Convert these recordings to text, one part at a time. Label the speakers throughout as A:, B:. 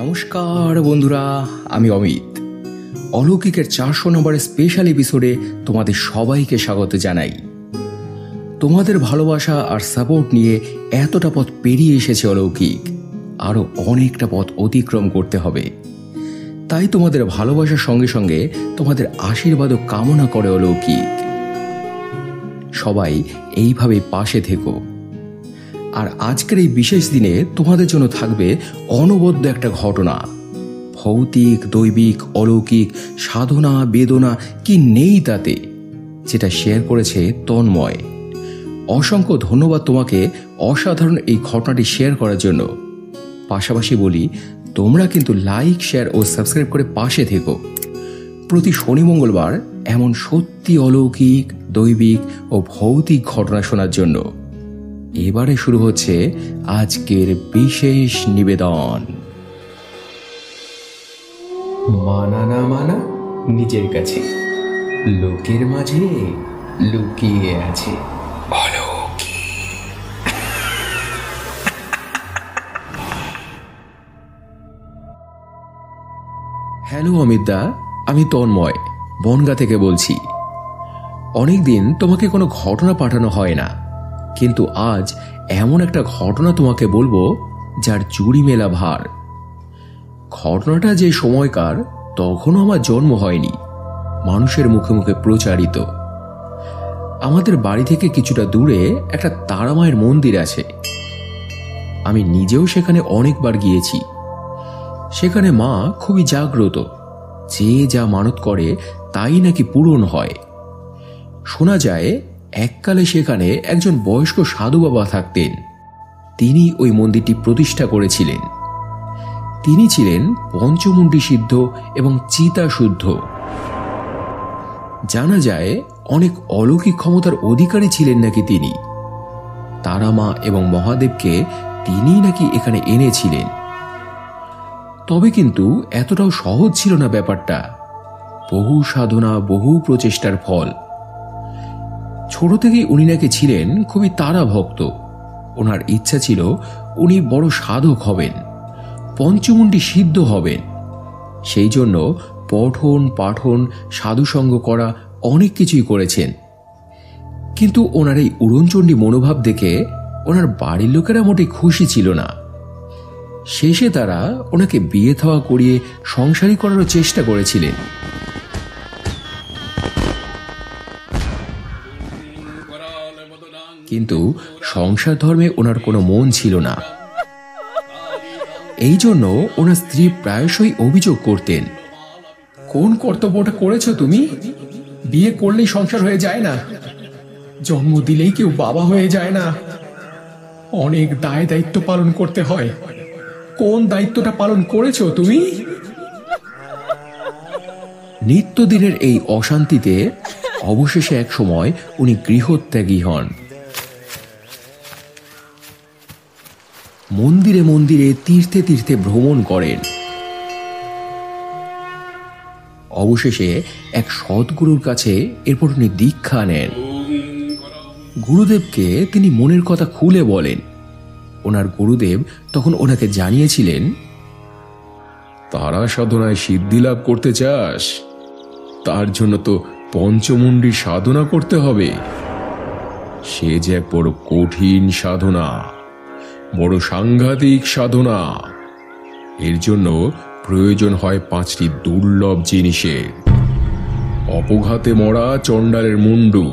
A: নমস্কার বন্ধুরা, আমি অমিত। অলৌকিকের 400 নম্বরের স্পেশাল এপিসোডে তোমাদের সবাইকে স্বাগত জানাই। তোমাদের ভালোবাসা আর সাপোর্ট নিয়ে এতটা পথ পেরিয়ে এসেছে অলৌকিক, আরও অনেকটা পথ অতিক্রম করতে হবে। তাই তোমাদের ভালোবাসার সঙ্গে সঙ্গে তোমাদের আশীর্বাদও কামনা করে অলৌকিক। সবাই এইভাবে পাশে থেকো। আর আজকের এই বিশেষ দিনে তোমাদের জন্য থাকবে অনবদ্য একটা ঘটনা। ভৌতিক, দৈবিক, অলৌকিক, সাধনা, বেদনা কি নেই তাতে, যেটা শেয়ার করেছে তন্ময়। অসংখ্য ধন্যবাদ তোমাকে অসাধারণ এই ঘটনাটি শেয়ার করার জন্য। পাশাপাশি বলি, তোমরা কিন্তু লাইক, শেয়ার ও সাবস্ক্রাইব করে পাশে থেকো। প্রতি শনি মঙ্গলবার এমন সত্যি অলৌকিক, দৈবিক ও ভৌতিক ঘটনা শোনার জন্য এবারে শুরু হচ্ছে আজকের বিশেষ নিবেদন। মানা না মানা নিজের কাছে, লোকের মাঝে লুকিয়ে আছে অলৌকিক। হ্যালো অমিতদা, আমি তন্ময় বনগা থেকে বলছি। অনেকদিন তোমাকে কোনো ঘটনা পাঠানো হয় না, কিন্তু আজ এমন একটা ঘটনা তোমাকে বলবো যার জুড়ি মেলা ভার। ঘটনাটা যে সময়কার, তখনও আমার জন্ম হয়নি, মানুষের মুখে মুখে প্রচারিত। আমাদের বাড়ি থেকে কিছুটা দূরে একটা তারামায়ের মন্দির আছে। আমি নিজেও সেখানে অনেকবার গিয়েছি। সেখানে মা খুবই জাগ্রত, যে যা মানত করে তাই নাকি পূরণ হয়। শোনা যায় এককালে সেখানে একজন বয়স্ক সাধু বাবা থাকতেন। তিনি ওই মন্দিরটি প্রতিষ্ঠা করেছিলেন। তিনি ছিলেন পঞ্চমুণ্ডী সিদ্ধ এবং চিতা শুদ্ধ। জানা যায় অনেক অলৌকিক ক্ষমতার অধিকারী ছিলেন নাকি তিনি। তারামা এবং মহাদেবকে তিনি নাকি এখানে এনেছিলেন। তবে কিন্তু এতটাও সহজ ছিল না ব্যাপারটা। বহু সাধনা, বহু প্রচেষ্টার ফল। ছোট থেকেই উনি নাকি ছিলেন খুবই তারা ভক্ত। ওনার ইচ্ছা ছিল উনি বড় সাধক হবেন, পঞ্চমুণ্ডী সিদ্ধ হবেন। সেই জন্য পঠন পাঠন, সাধুসঙ্গ করা অনেক কিছুই করেছেন। কিন্তু ওনার এই উড়নচণ্ডী মনোভাব দেখে ওনার বাড়ির লোকেরা মোটেই খুশি ছিল না। শেষে তারা ওনাকে বিয়ে থাওয়া করিয়ে সংসারী করারও চেষ্টা করেছিলেন। কিন্তু সংসার ধর্মে ওনার কোনো মন ছিল না। এই জন্য ওনার স্ত্রী প্রায়শই অভিযোগ করতেন, কোন কর্তব্যটা করেছো তুমি? বিয়ে করলেই সংসার হয়ে যায় না, জন্ম দিলেই কেউ বাবা হয়ে যায় না, অনেক দায় দায়িত্ব পালন করতে হয়। কোন দায়িত্বটা পালন করেছো তুমি? নিত্যদিনের এই অশান্তিতে অবশেষে এক সময় উনি গৃহত্যাগী হন। মন্দিরে মন্দিরে, তীর্থে তীর্থে ভ্রমণ করেন। অবশেষে এক সদ্গুরুর কাছে এরপর উনি দীক্ষা নেন। গুরুদেবকে তিনি মনের কথা খুলে বলেন। ওনার গুরুদেব তখন ওনাকে জানিয়েছিলেন, তারা সাধনায় সিদ্ধি লাভ করতে চাস, তার জন্য তো পঞ্চমুণ্ডী সাধনা করতে হবে। সে যে এক বড় কঠিন সাধনা, বড় সাংঘাতিক সাধনা। এর জন্য প্রয়োজন হয় 5টি দুর্লভ জিনিসের: অপঘাতে মরা চণ্ডালের মুন্ডু,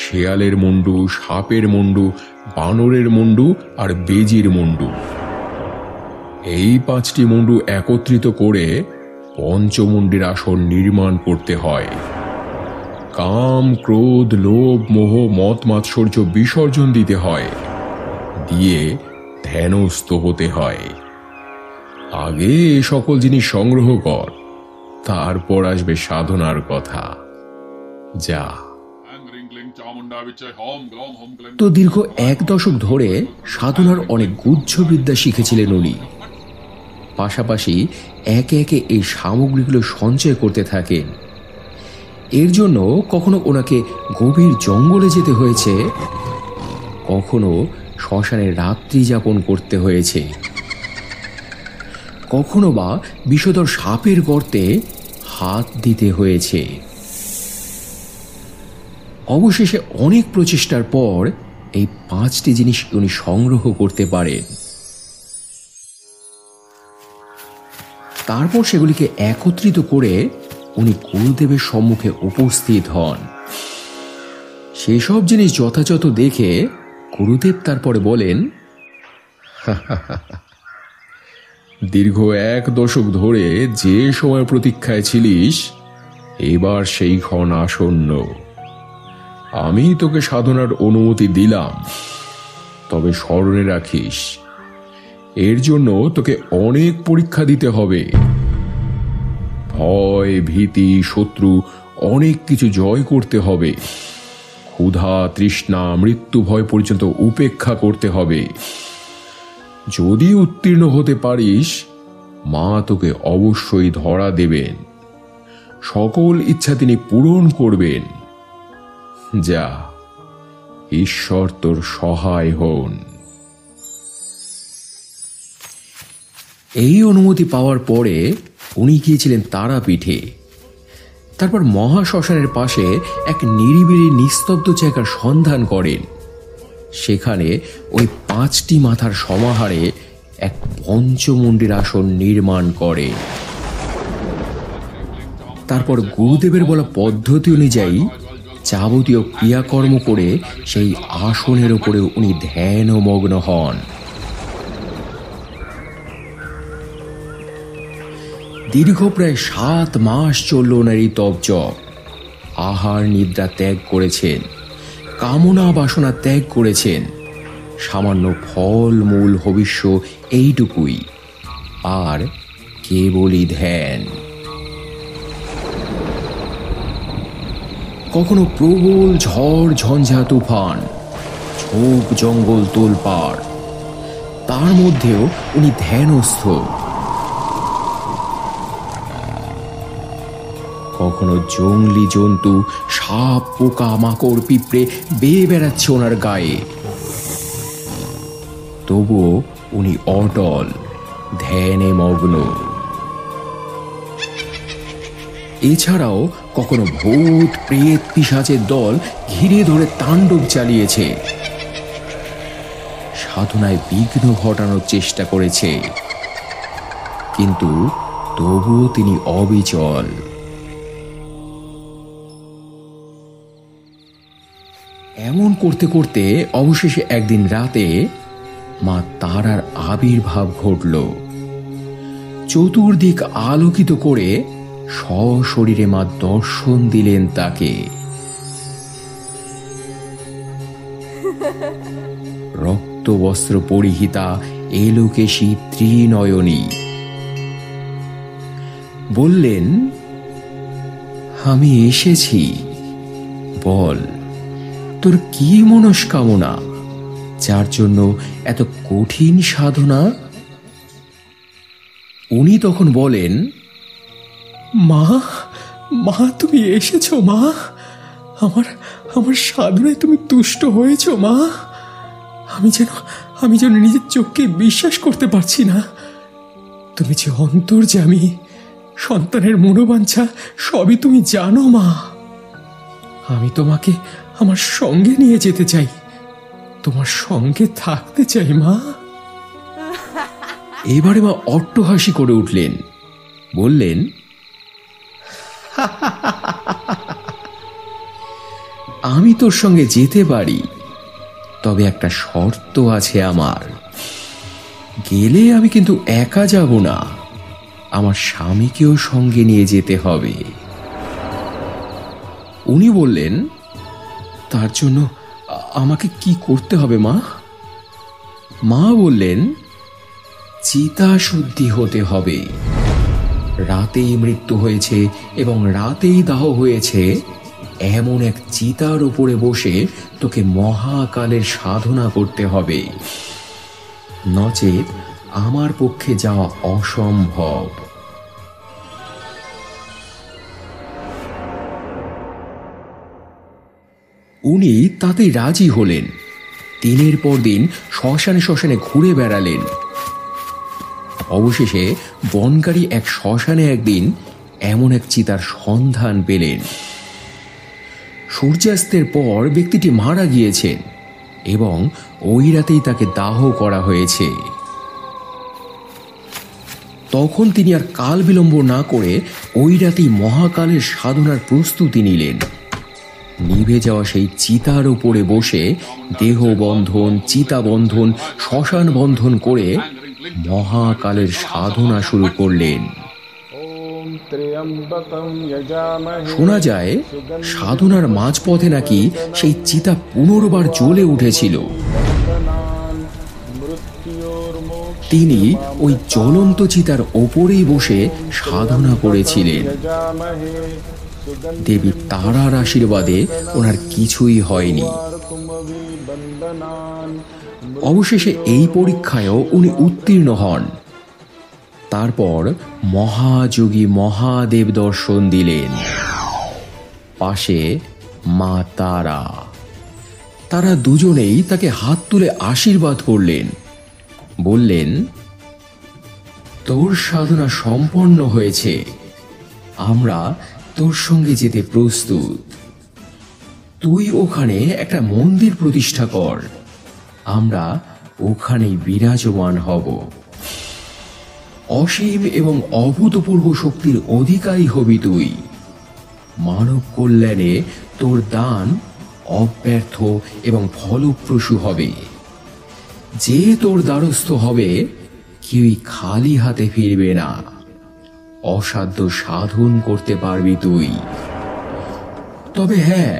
A: শেয়ালের মুন্ডু, সাপের মুন্ডু, বানরের মুন্ডু আর বেজির মুন্ডু। এই 5টি মুন্ডু একত্রিত করে পঞ্চমুণ্ডীর আসন নির্মাণ করতে হয়। কাম, ক্রোধ, লোভ, মোহ, মত মাৎসর্য বিসর্জন দিতে হয়, দিয়ে ধ্যানস্থ হতে হয়। আগে এ সকল জিনিস সংগ্রহ কর, তারপর আসবে সাধনার কথা। যা। তো দীর্ঘ 1 দশক ধরে সাধনার অনেক গুহ্যবিদ্যা শিখেছিলেন উনি। পাশাপাশি একে একে এই সামগ্রীগুলো সঞ্চয় করতে থাকেন। এর জন্য কখনো ওনাকে গভীর জঙ্গলে যেতে হয়েছে, কখনো শ্মশানে রাত্রি যাপন করতে হয়েছে। কখনো বা বিষধর সাপের গর্তে হাত দিতে হয়েছে। অবশেষে অনেক প্রচেষ্টার পর এই 5টি জিনিস উনি সংগ্রহ করতে পারেন। তারপর সেগুলিকে একত্রিত করে উনি গুরুদেবের সম্মুখে উপস্থিত হন। সেসব জিনিস যথাযথ দেখে গুরুদেব তারপরে বলেন, দীর্ঘ 1 দশক ধরে যে সময় প্রতীক্ষায় ছিলিস, এবার সেই ক্ষণ আসন্ন। আমি তোকে সাধনার অনুমতি দিলাম, তবে স্মরণে রাখিস, এর জন্য তোকে অনেক পরীক্ষা দিতে হবে। ভয়, ভীতি, শত্রু অনেক কিছু জয় করতে হবে। ক্ষুধা, তৃষ্ণা, মৃত্যু ভয় পর্যন্ত উপেক্ষা করতে হবে। যদি উত্তীর্ণ হতে পারিস, মা তোকে অবশ্যই ধরা দেবেন। সকল ইচ্ছা তিনি পূরণ করবেন। যা, ঈশ্বর তোর সহায় হন। এই অনুমতি পাওয়ার পরে উনি গিয়েছিলেন তারাপীঠে। তারপর মহাশ্মশানের পাশে এক নিরিবিলি নিস্তব্ধ জায়গার সন্ধান করেন। সেখানে ওই 5টি মাথার সমাহারে এক পঞ্চমুণ্ডির আসন নির্মাণ করে। তারপর গুরুদেবের বলা পদ্ধতি অনুযায়ী যাবতীয় ক্রিয়াকর্ম করে সেই আসনের উপরে উনি ধ্যানমগ্ন হন। দীর্ঘ প্রায় 7 মাস চলল ওনার এই তপজপ। আহার নিদ্রা ত্যাগ করেছেন, কামনা বাসনা ত্যাগ করেছেন। সামান্য ফল মূল ভবিষ্য এইটুকুই, আর কেবলই ধ্যান। কখনো প্রবল ঝড় ঝঞ্ঝা তুফান, ঝোপ জঙ্গল তোলপাড়, তার মধ্যেও উনি ধ্যানস্থ। কখনো জঙ্গলি জন্তু, সাপ, পোকা, মাকড়, পিঁপড়ে বেয়ে বেড়াচ্ছে ওনার গায়ে, তবুও উনি অটল, ধ্যানে মগ্ন। এছাড়াও কখনো ভূত, প্রেত, পিশাচের দল ঘিরে ধরে তাণ্ডব চালিয়েছে, সাধনায় বিঘ্ন ঘটানোর চেষ্টা করেছে, কিন্তু তবুও তিনি অবিচল। এমন করতে করতে অবশেষে একদিন রাতে মা তারার আবির্ভাব ঘটল। চতুর্দিক আলোকিত করে সশরীরে মা দর্শন দিলেন তাকে। রক্ত বস্ত্র পরিহিতা, এলোকেশী, ত্রিনয়নী। বললেন, আমি এসেছি, বল তোর কি মনস্কামনা, যার জন্য এত কঠিন সাধনা? উনি তখন বলেন, মা, মা তুমি এসেছো মা, আমার আমার সাধনায় তুমি তুষ্ট হয়েছো মা। আমি যেন নিজের চোখকে বিশ্বাস করতে পারছি না। তুমি যে অন্তর্যামী, সন্তানের মনোবাঞ্ছা সবই তুমি জানো মা। আমি তোমাকে আমার সঙ্গে নিয়ে যেতে চাই, তোমার সঙ্গে থাকতে চাই মা। এবারে মা অট্টহাসি করে উঠলেন, বললেন, আমি তোর সঙ্গে যেতে পারি, তবে একটা শর্ত আছে আমার। গেলে আমি কিন্তু একা যাব না, আমার স্বামীকেও সঙ্গে নিয়ে যেতে হবে। উনি বললেন, তার জন্য আমাকে কি করতে হবে মা? মা বললেন, চিতা শুদ্ধি হতে হবে। রাতেই মৃত্যু হয়েছে এবং রাতেই দাহ হয়েছে এমন এক চিতার উপরে বসে তোকে মহাকালের সাধনা করতে হবে, নচেত আমার পক্ষে যাওয়া অসম্ভব। উনি তাতেই রাজি হলেন। দিনের পর দিন শ্মশানে শ্মশানে ঘুরে বেড়ালেন। অবশেষে বনগাড়ি এক শ্মশানে একদিন এমন এক চিতার সন্ধান পেলেন। সূর্যাস্তের পর ব্যক্তিটি মারা গিয়েছেন এবং ওই রাতেই তাকে দাহ করা হয়েছে। তখন তিনি আর কাল বিলম্ব না করে ওই রাতেই মহাকালের সাধনার প্রস্তুতি নিলেন। নিভে যাওয়া সেই চিতার উপরে বসে দেহ বন্ধন, চিতা বন্ধন, শ্মশান বন্ধন করে মহাকালের সাধনা শুরু করলেন। শোনা যায় সাধনার মাঝপথে নাকি সেই চিতা পুনর্বার জ্বলে উঠেছিল। তিনি ওই জ্বলন্ত চিতার ওপরেই বসে সাধনা করেছিলেন। দেবী তারার আশীর্বাদে ওনার কিছুই হয়নি। অবশেষে এই পরীক্ষায়ও উনি উত্তীর্ণ হন। তারপর মহাযোগী মহাদেব দর্শন দিলেন। পাশে মা তারা। তারা দুজনেই তাকে হাত তুলে আশীর্বাদ করলেন, বললেন, তোর সাধনা সম্পন্ন হয়েছে, আমরা তোর সঙ্গে যেতে প্রস্তুত। তুই ওখানে একটা মন্দির প্রতিষ্ঠা কর, আমরা ওখানেই বিরাজমান হব। অসীম এবং অভূতপূর্ব শক্তির অধিকারী হবি তুই। মানব কল্যাণে তোর দান অব্যর্থ এবং ফলপ্রসূ হবে। যে তোর দ্বারস্থ হবে কেউই খালি হাতে ফিরবে না। অসাধ্য সাধন করতে পারবি তুই। তবে হ্যাঁ,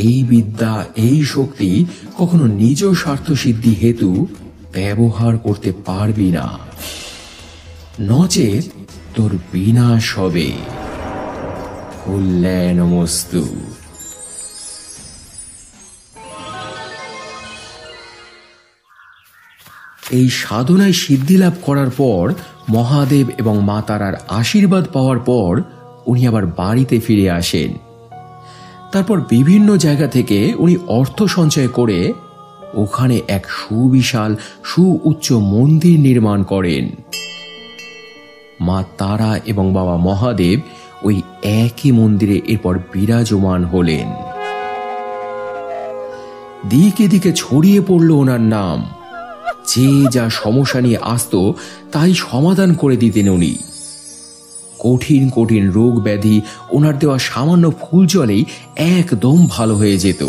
A: এই বিদ্যা, এই শক্তি কখনো নিজ স্বার্থ সিদ্ধি হেতু ব্যবহার করতে পারবি না, নচেৎ তোর বিনাশ হবে। কল্যাণমস্তু। এই সাধনায় সিদ্ধি লাভ করার পর, মহাদেব এবং মা তারার আশীর্বাদ পাওয়ার পর উনি আবার বাড়িতে ফিরে আসেন। তারপর বিভিন্ন জায়গা থেকে উনি অর্থ সঞ্চয় করে ওখানে এক সুবিশাল সুউচ্চ মন্দির নির্মাণ করেন। মা তারা এবং বাবা মহাদেব ওই একই মন্দিরে এরপর বিরাজমান হলেন। দিকে দিকে ছড়িয়ে পড়ল ওনার নাম। যে যা সমস্যা নিয়ে আসত তাই সমাধান করে দিতেন উনি। কঠিন কঠিন রোগ ব্যাধি ওনার দেওয়া সামান্য ফুল জলেই একদম ভালো হয়ে যেত।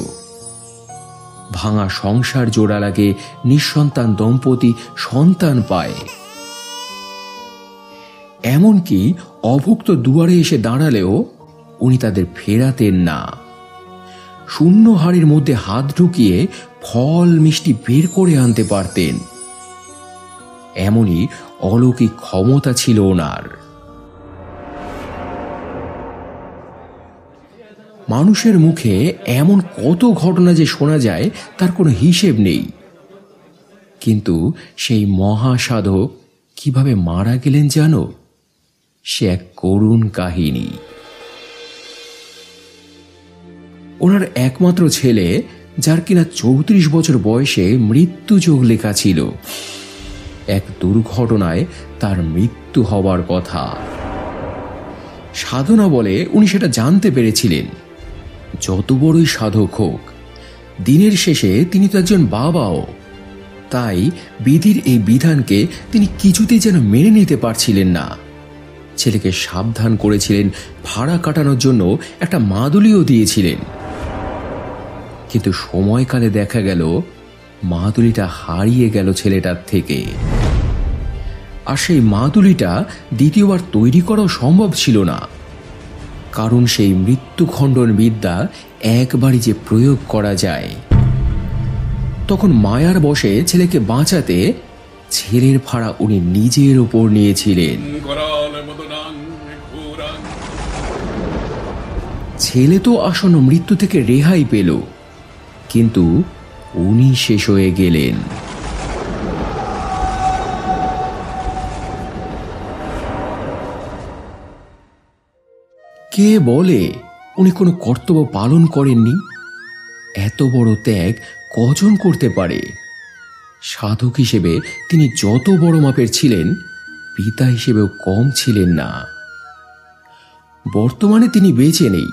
A: ভাঙা সংসার জোড়া লাগে, নিঃসন্তান দম্পতি সন্তান পায়। এমনকি অভুক্ত দুয়ারে এসে দাঁড়ালেও উনি তাদের ফেরাতেন না। শূন্য হাড়ির মধ্যে হাত ঢুকিয়ে ফল মিষ্টি বের করে আনতে পারতেন। এমনই অলৌকিক ক্ষমতা ছিল ওনার। মানুষের মুখে এমন কত ঘটনা যে শোনা যায় তার কোনো হিসেব নেই। কিন্তু সেই মহাসাধক কিভাবে মারা গেলেন জানো? সে এক করুণ কাহিনী। ওনার একমাত্র ছেলে, যার কিনা 34 বছর বয়সে মৃত্যুযোগ লেখা ছিল, এক দুর্ঘটনায় তার মৃত্যু হবার কথা। সাধনা বলে উনি সেটা জানতে পেরেছিলেন। যত বড়ই সাধক হোক, দিনের শেষে তিনি তো একজন বাবাও। তাই বিধির এই বিধানকে তিনি কিছুতেই যেন মেনে নিতে পারছিলেন না। ছেলেকে সাবধান করেছিলেন, ভাড়া কাটানোর জন্য একটা মাদুলিও দিয়েছিলেন। কিন্তু সময়কালে দেখা গেল মাদুলিটা হারিয়ে গেল ছেলেটার থেকে। আর সেই মাদুলিটা দ্বিতীয়বার তৈরি করাও সম্ভব ছিল না, কারণ সেই মৃত্যুখণ্ডন বিদ্যা একবারই যে প্রয়োগ করা যায়। তখন মায়ার বশে ছেলেকে বাঁচাতে ছেলের ভাড়া উনি নিজের উপর নিয়েছিলেন। ছেলে তো আসন্ন মৃত্যু থেকে রেহাই পেল, কিন্তু উনি শেষ হয়ে গেলেন। কে বলে উনি কোনো কর্তব্য পালন করেননি? এত বড় ত্যাগ কজন করতে পারে? সাধক হিসেবে তিনি যত বড় মাপের ছিলেন, পিতা হিসেবেও কম ছিলেন না। বর্তমানে তিনি বেঁচে নেই,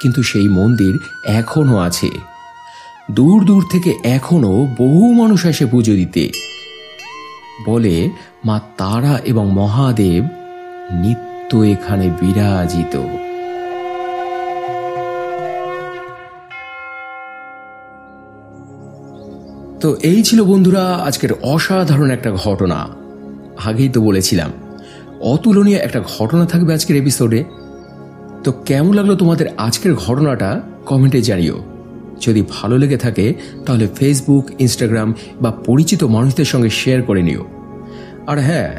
A: কিন্তু সেই মন্দির এখনো আছে। দূর দূর থেকে এখনো বহু মানুষ আসে পুজো দিতে। বলে মা তারা এবং মহাদেব নিত্য এখানে বিরাজিত। তো এই ছিল বন্ধুরা আজকের অসাধারণ একটা ঘটনা। আগেই তো বলেছিলাম অতুলনীয় একটা ঘটনা থাকবে আজকের এপিসোডে। তো কেমন লাগলো তোমাদের আজকের ঘটনাটা কমেন্টে জানিও। যদি ভালো লেগে থাকে তাহলে ফেসবুক, ইনস্টাগ্রাম বা পরিচিত মানুষদের সঙ্গে শেয়ার করে নিও। আর হ্যাঁ,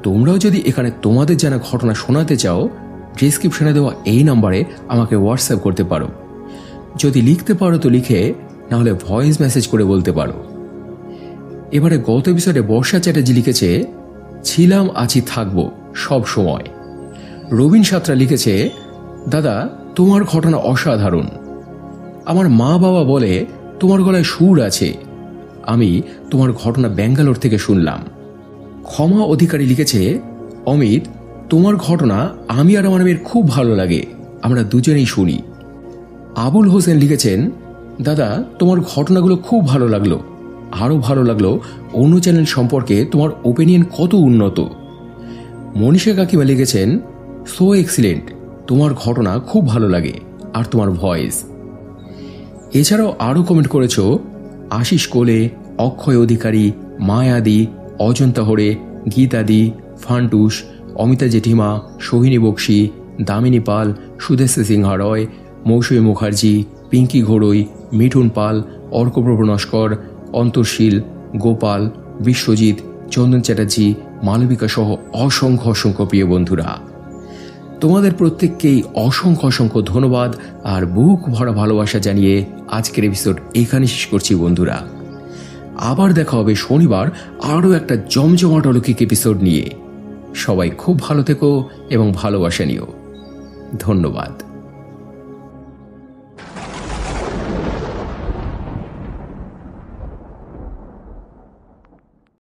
A: তোমরাও যদি এখানে তোমাদের জানা ঘটনা শোনাতে চাও, ডেসক্রিপশনে দেওয়া এই নাম্বারে আমাকে হোয়াটসঅ্যাপ করতে পারো। যদি লিখতে পারো তো লিখে, নাহলে ভয়েস মেসেজ করে বলতে পারো। এবারে গত এপিসোডে বর্ষা চ্যাটার্জি লিখেছে, ছিলাম আছি থাকবো সব সময়। রবিন সাঁতরা লিখেছে, দাদা তোমার ঘটনা অসাধারণ। আমার মা বাবা বলে তোমার গলায় সুর আছে। আমি তোমার ঘটনা ব্যাঙ্গালোর থেকে শুনলাম। ক্ষমা অধিকারী লিখেছে, অমিত তোমার ঘটনা আমি আর আমার মেয়ের খুব ভালো লাগে, আমরা দুজনেই শুনি। আবুল হোসেন লিখেছেন, দাদা তোমার ঘটনাগুলো খুব ভালো লাগলো। আরও ভালো লাগলো অন্য চ্যানেল সম্পর্কে তোমার ওপিনিয়ন কত উন্নত। মনীষা কাকিমা লিখেছেন, সো এক্সিলেন্ট, তোমার ঘটনা খুব ভালো লাগে আর তোমার ভয়েস। এছাড়াও আরও কমেন্ট করেছ আশিস কোলে, অক্ষয় অধিকারী, মায়াদি, অজন্তা হরে, গীতাদি, ফান্টুস, অমিতা জেঠিমা, সোহিনী বক্সি, দামিনী পাল, সুদেশ্য সিংহা রয়, মৌসুমী মুখার্জি, পিঙ্কি ঘোড়ই, মিঠুন পাল, অর্কপ্রভ নস্কর, অন্তর্শীল, গোপাল, বিশ্বজিৎ, চন্দন চ্যাটার্জি, মালবিকা সহ অসংখ্য অসংখ্য প্রিয় বন্ধুরা, তোমাদের প্রত্যেককেই অসংখ্য অসংখ্য ধন্যবাদ আর বুক ভরা ভালোবাসা জানিয়ে আজকের এপিসোড এখানে শেষ করছি বন্ধুরা। আবার দেখা হবে শনিবার আরও একটা জমজমাট অলৌকিক এপিসোড নিয়ে। সবাই খুব ভালো থেকো এবং ভালোবাসা নিও। ধন্যবাদ।